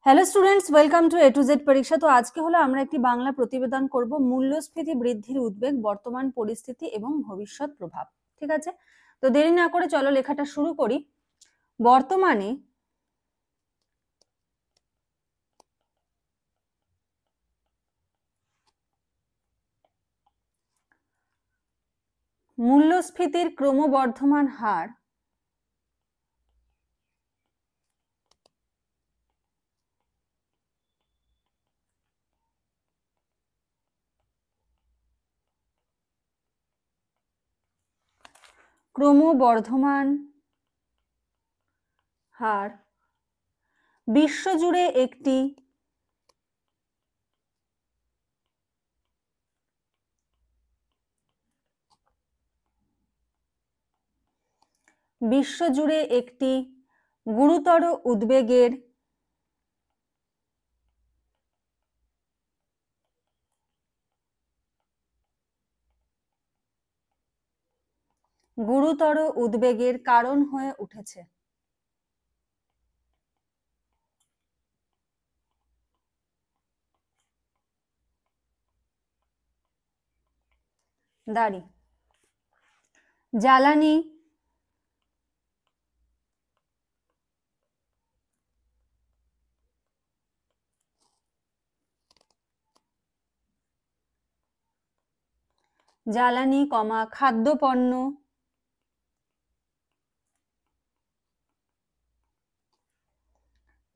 Hello students, welcome to A to Z পরীক্ষা। তো আজকে হলো আমরা একটি বাংলা প্রতিবেদন করব মূল্যস্ফীতি বৃদ্ধির উদ্বেগ, বর্তমান পরিস্থিতি এবং ভবিষ্যৎ প্রভাব। ঠিক আছে, তো দেরি না করে চলো লেখাটা শুরু করি। বর্তমানে মূল্যস্ফীতির ক্রমবর্ধমান হার বিশ্বজুড়ে একটি গুরুতর উদ্বেগের কারণ হয়ে উঠেছে। দাঁড়ি জ্বালানি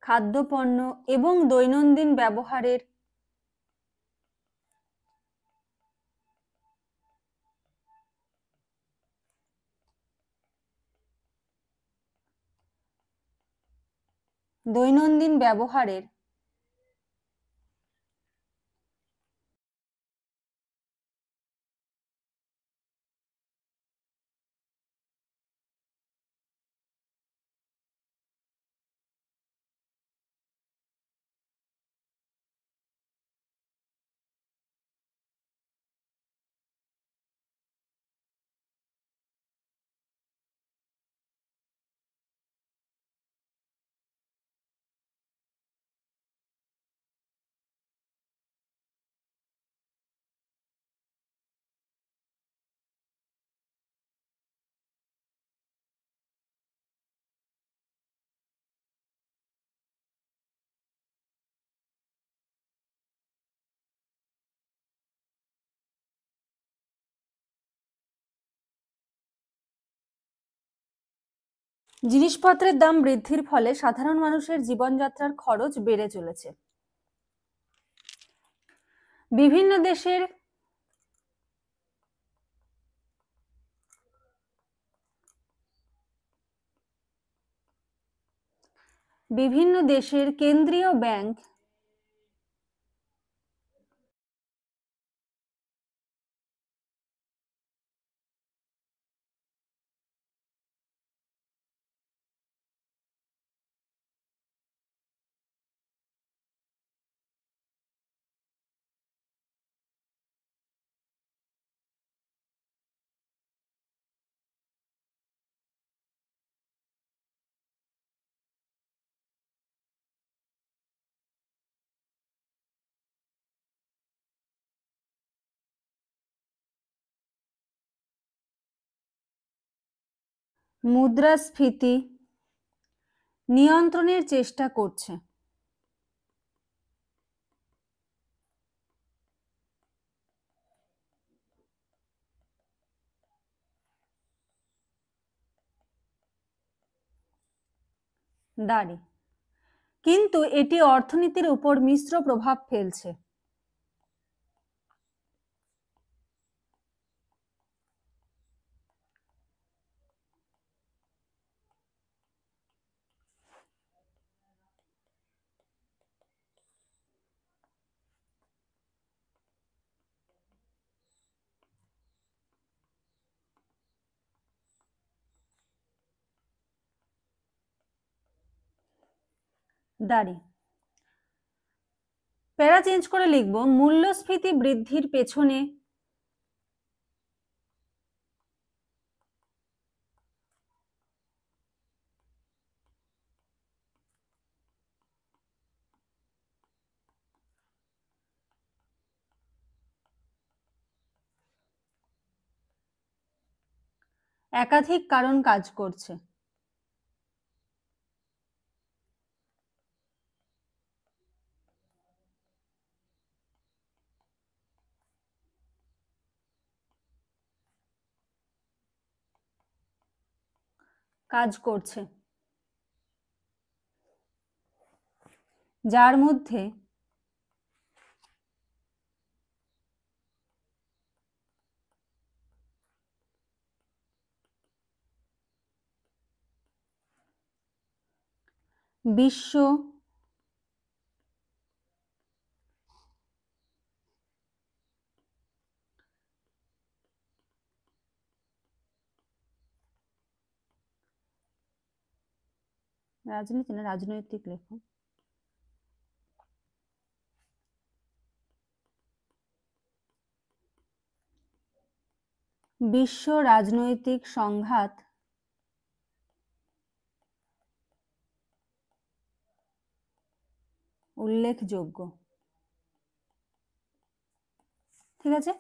খাদ্যপণ্য এবং দৈনন্দিন ব্যবহারের জিনিসপত্রের দাম বৃদ্ধির ফলে সাধারণ মানুষের জীবনযাত্রার খরচ বেড়ে চলেছে। বিভিন্ন দেশের কেন্দ্রীয় ব্যাংক মুদ্রাস্ফীতি নিয়ন্ত্রণের চেষ্টা করছে। কিন্তু এটি অর্থনীতির উপর মিশ্র প্রভাব ফেলছে। প্যারা চেঞ্জ করে লিখব, মূল্যস্ফীতি বৃদ্ধির পেছনে একাধিক কারণ কাজ করছে। কাজ করছে, যার মধ্যে বিশ্ব রাজনীতি না, রাজনৈতিক লেখো। বিশ্ব রাজনৈতিক সংঘাত উল্লেখযোগ্য। ঠিক আছে,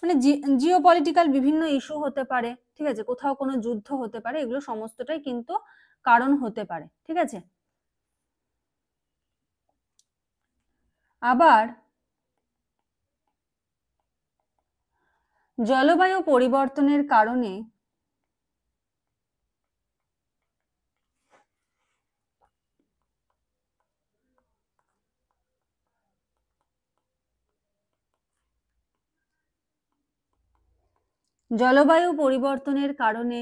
মানে জিওপলিটিক্যাল বিভিন্ন ইস্যু হতে পারে, ঠিক আছে, কোথাও কোনো যুদ্ধ হতে পারে, এগুলো সমস্তটাই কিন্তু কারণ হতে পারে। ঠিক আছে, আবার জলবায়ু পরিবর্তনের কারণে জলবায়ু পরিবর্তনের কারণে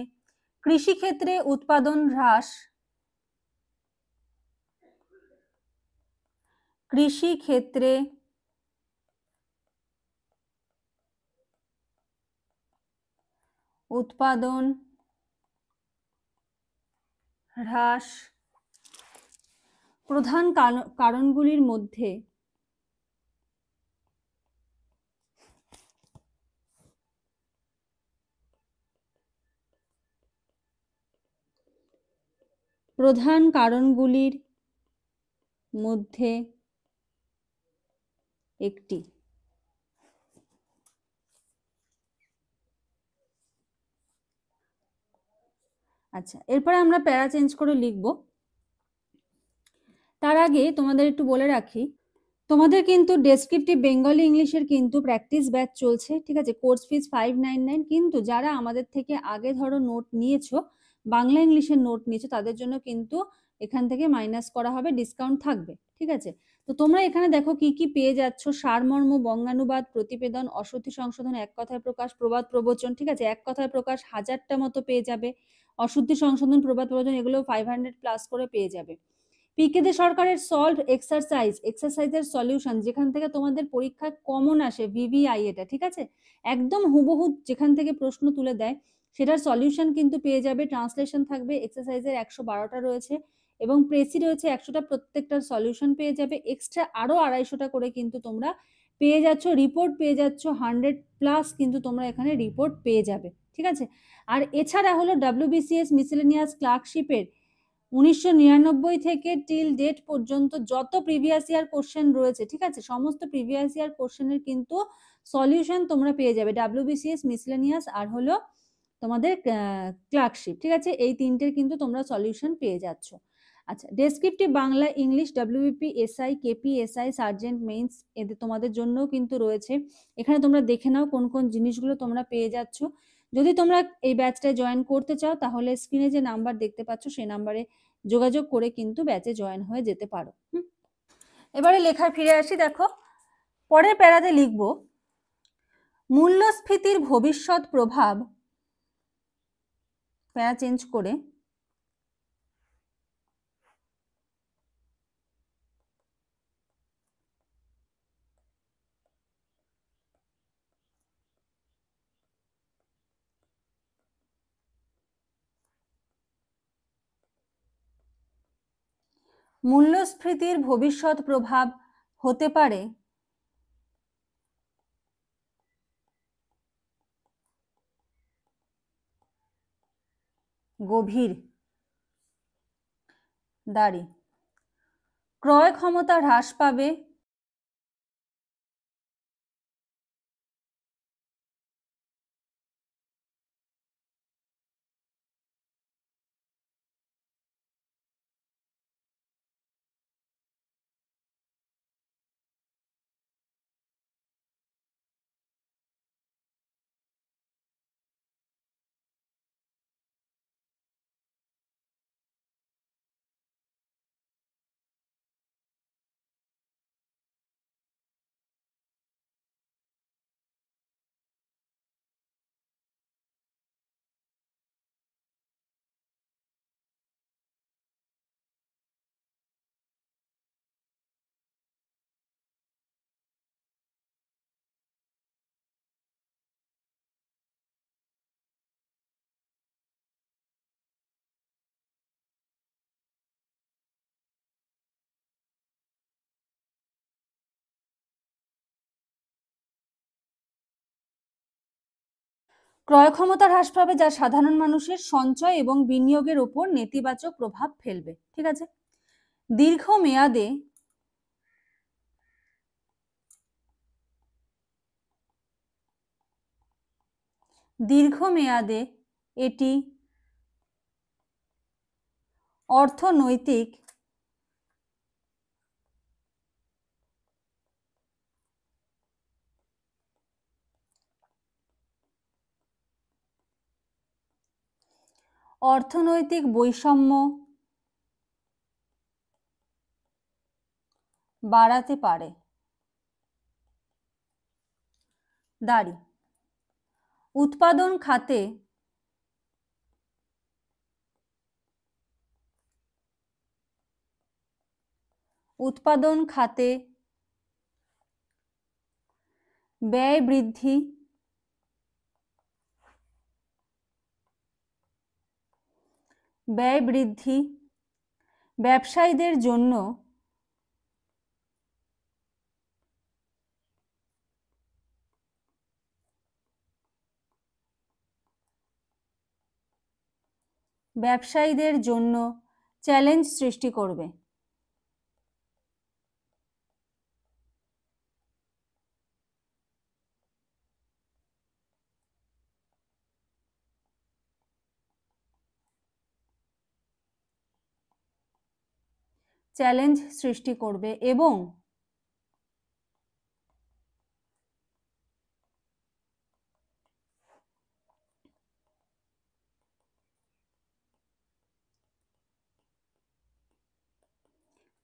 কৃষিক্ষেত্রে উৎপাদন হ্রাস, কৃষিক্ষেত্রে উৎপাদন হ্রাস প্রধান কারণগুলির মধ্যে প্রধান কারণগুলির মধ্যে একটি। আচ্ছা, এরপরে আমরা প্যারা চেঞ্জ করে লিখব। তার আগে তোমাদের একটু বলে রাখি, তোমাদের কিন্তু ডেসক্রিপটিভ বেঙ্গলি ইংলিশের কিন্তু প্র্যাকটিস ব্যাচ চলছে। ঠিক আছে, কোর্স ফিস 599, কিন্তু যারা আমাদের থেকে আগে ধরো নোট নিয়েছো, বাংলা ইংলিশের নোট নিয়েছো, তাদের জন্য কিন্তু এখান থেকে মাইনাস করা হবে, ডিসকাউন্ট থাকবে। ঠিক আছে, তো তোমরা এখানে দেখো কি কি পেয়ে যাচ্ছ: সারমর্ম, বঙ্গানুবাদ, প্রতিবেদন, অশুদ্ধি সংশোধন, এক কথায় প্রকাশ, প্রবাদ প্রবচন। ঠিক আছে, এক কথায় প্রকাশ 1000টা মতো পেয়ে যাবে, অশুদ্ধি সংশোধন, প্রবাদ প্রবচন, এগুলো 500 প্লাস করে পেয়ে যাবে। পিকে দে সরকারের সলভ এক্সারসাইজের সলিউশন, যেখান থেকে তোমাদের পরীক্ষায় কমন আসে, ভিভিআই এটা। ঠিক আছে, একদম হুবহু যেখান থেকে প্রশ্ন তুলে দেয় সেটার সলিউশন কিন্তু পেয়ে যাবে। ট্রান্সলেশন থাকবে, এক্সারসাইজের 112টা রয়েছে এবং প্রেসি রয়েছে 100টা, প্রত্যেকটার সলিউশন পেয়ে যাবে। এক্সট্রা আরো 250টা করে কিন্তু তোমরা পেয়ে যাচ্ছ। রিপোর্ট পেয়ে যাচ্ছ 100+, কিন্তু তোমরা এখানে রিপোর্ট পেয়ে যাবে। ঠিক আছে, আর এছাড়া হলো WBCS মিসেলেনিয়াস ক্লার্কশিপের 1999 থেকে টিল ডেট পর্যন্ত যত প্রিভিয়াস ইয়ার কোশ্চেন রয়েছে, ঠিক আছে, সমস্ত প্রিভিয়াস ইয়ার কোশ্চেনের কিন্তু সলিউশন তোমরা পেয়ে যাবে। WBCS মিসেলেনিয়াস আর হলো তোমাদের ক্লার্কশিপ। ঠিক আছে, এই তিনটের কিন্তু তোমরা সলিউশন পেয়ে যাচ্ছ। আচ্ছা, descriptive Bangla English, WBP SI, KP SI, sergeant means, এদের তোমাদের জন্যও কিন্তু রয়েছে। এখানে তোমরা দেখে নাও কোন কোন জিনিসগুলো তোমরা পেয়ে যাচ্ছ। যদি তোমরা এই ব্যাচটায় জয়েন করতে চাও, তাহলে স্ক্রিনে যে নাম্বার দেখতে পাচ্ছ সেই নাম্বারে যোগাযোগ করে কিন্তু ব্যাচে জয়েন হয়ে যেতে পারো। এবারে লেখায় ফিরে আসি। দেখো, পরের প্যারাতে লিখব মূল্যস্ফীতির ভবিষ্যৎ প্রভাব। প্যারা চেঞ্জ করে মূল্যস্ফীতির ভবিষ্যৎ প্রভাব হতে পারে গভীর দাঁড়ি, ক্রয় ক্ষমতা হ্রাস পাবে, ক্রয় ক্ষমতা হ্রাস পাবে, যা সাধারণ মানুষের সঞ্চয় এবং বিনিয়োগের উপর নেতিবাচক প্রভাব ফেলবে। ঠিক আছে। দীর্ঘমেয়াদে এটি অর্থনৈতিক বৈষম্য বাড়াতে পারে। দাঁড়ি উৎপাদন খাতে ব্যয় বৃদ্ধি ব্যবসায়ীদের জন্য চ্যালেঞ্জ সৃষ্টি করবে। এবং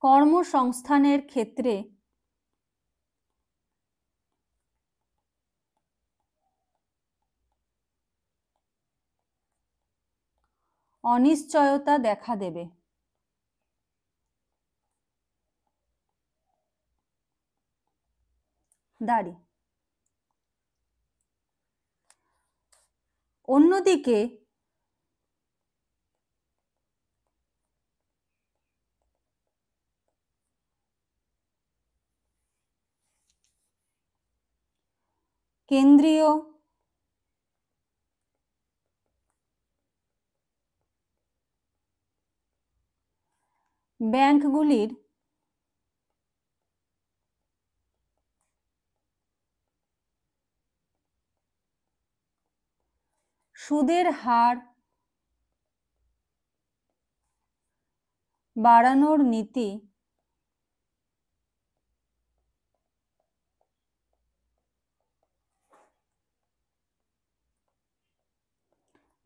কর্মসংস্থানের ক্ষেত্রে অনিশ্চয়তা দেখা দেবে। অন্যদিকে কেন্দ্রীয় ব্যাংকগুলির সুদের হার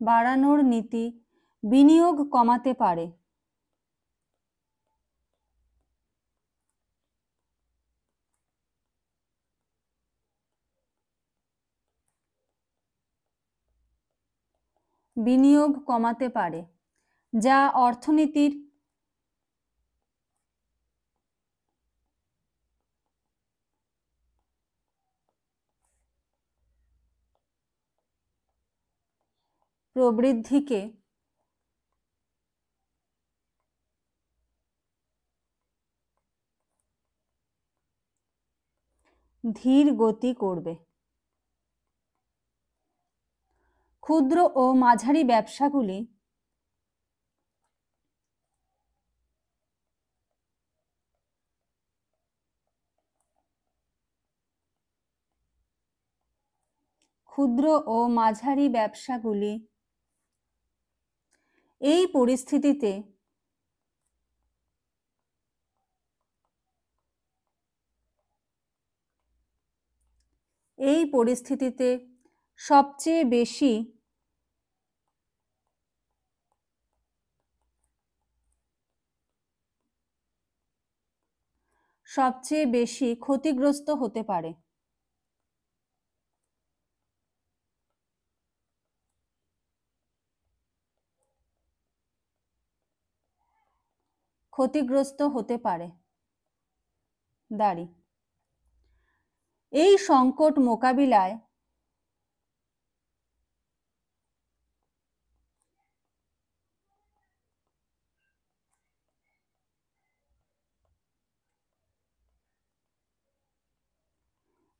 বাড়ানোর নীতি বিনিয়োগ কমাতে পারে। যা অর্থনীতির প্রবৃদ্ধিকে ধীর গতি করবে। ক্ষুদ্র ও মাঝারি ব্যবসাগুলি এই পরিস্থিতিতে সবচেয়ে বেশি ক্ষতিগ্রস্ত হতে পারে।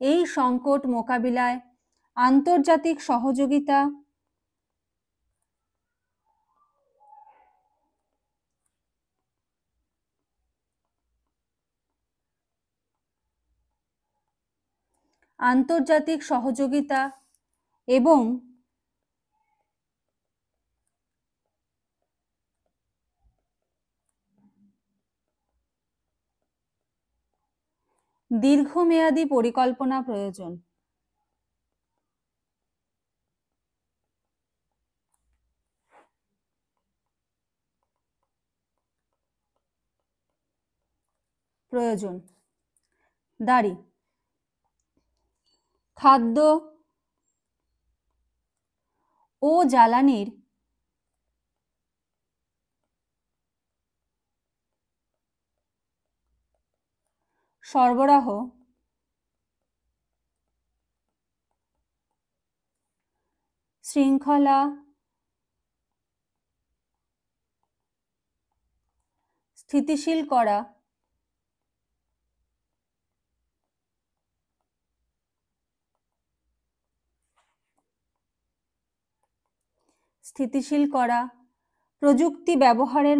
এই সংকট মোকাবিলায় আন্তর্জাতিক সহযোগিতা, আন্তর্জাতিক সহযোগিতা এবং দীর্ঘমেয়াদী পরিকল্পনা প্রয়োজন। প্রয়োজন। দাঁড়ি। খাদ্য ও জ্বালানির সরবরাহ শৃঙ্খলা স্থিতিশীল করা প্রযুক্তি ব্যবহারের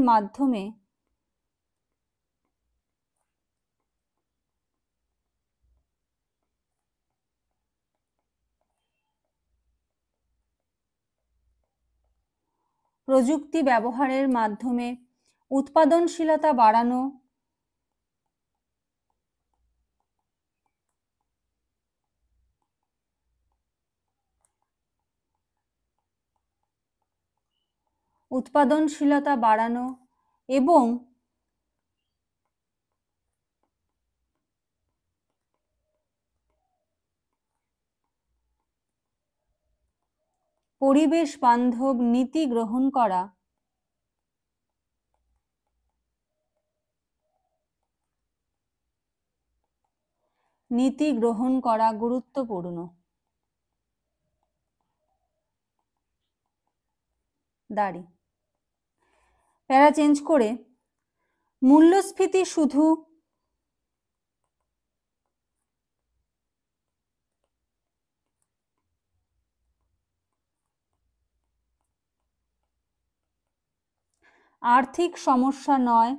মাধ্যমে উৎপাদনশীলতা বাড়ানো, এবং পরিবেশ বান্ধব নীতি গ্রহণ করা গুরুত্বপূর্ণ। দাঁড়ি। প্যারা চেঞ্জ করে, মূল্যস্ফীতি শুধু আর্থিক সমস্যা নয়,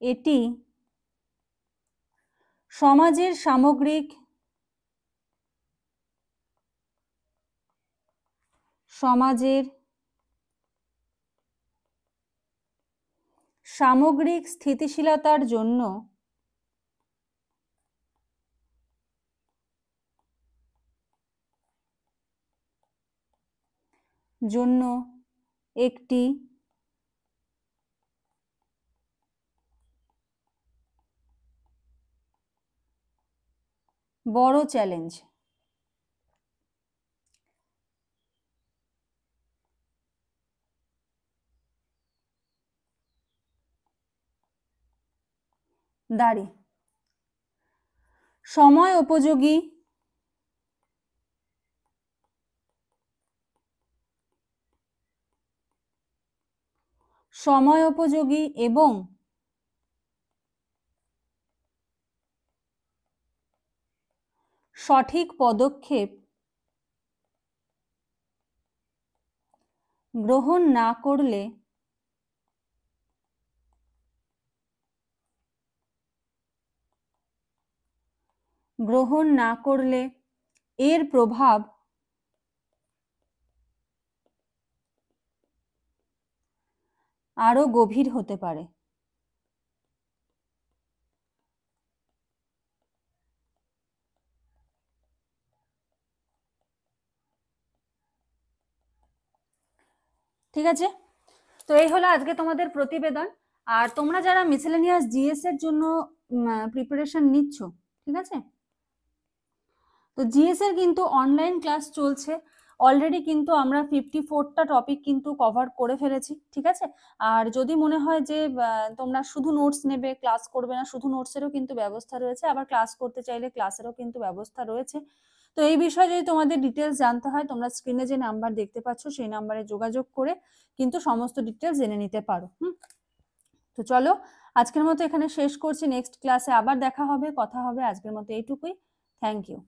এটি সমাজের সামগ্রিক স্থিতিশীলতার জন্য একটি বড় চ্যালেঞ্জ। দাঁড়ি। সময় উপযোগী এবং সঠিক পদক্ষেপ গ্রহণ না করলে এর প্রভাব আরো গভীর হতে পারে। ঠিক আছে, তো এই হলো আজকে তোমাদের প্রতিবেদন। আর তোমরা যারা মিসেলেনিয়াস জিএস এর জন্য প্রিপারেশন নিচ্ছ, ঠিক আছে, তো জিএস এর কিন্তু অনলাইন ক্লাস চলছে অলরেডি, কিন্তু আমরা 54টা টপিক কিন্তু কভার করে ফেলেছি। ঠিক আছে, আর যদি মনে হয় যে তোমরা শুধু নোটস নেবে, ক্লাস করবে না, শুধু নোটসেরও কিন্তু ব্যবস্থা রয়েছে, আবার ক্লাস করতে চাইলে ক্লাসেরও কিন্তু ব্যবস্থা রয়েছে। তো এই বিষয়ে যদি তোমাদের ডিটেলস জানতে হয়, তোমরা স্ক্রিনে যে নাম্বার দেখতে পাচ্ছ সেই নাম্বারে যোগাযোগ করে কিন্তু সমস্ত ডিটেলস জেনে নিতে পারো। তো চলো আজকের মতো এখানে শেষ করছি, নেক্সট ক্লাসে আবার দেখা হবে, কথা হবে। আজকের মতো এইটুকুই। Thank you.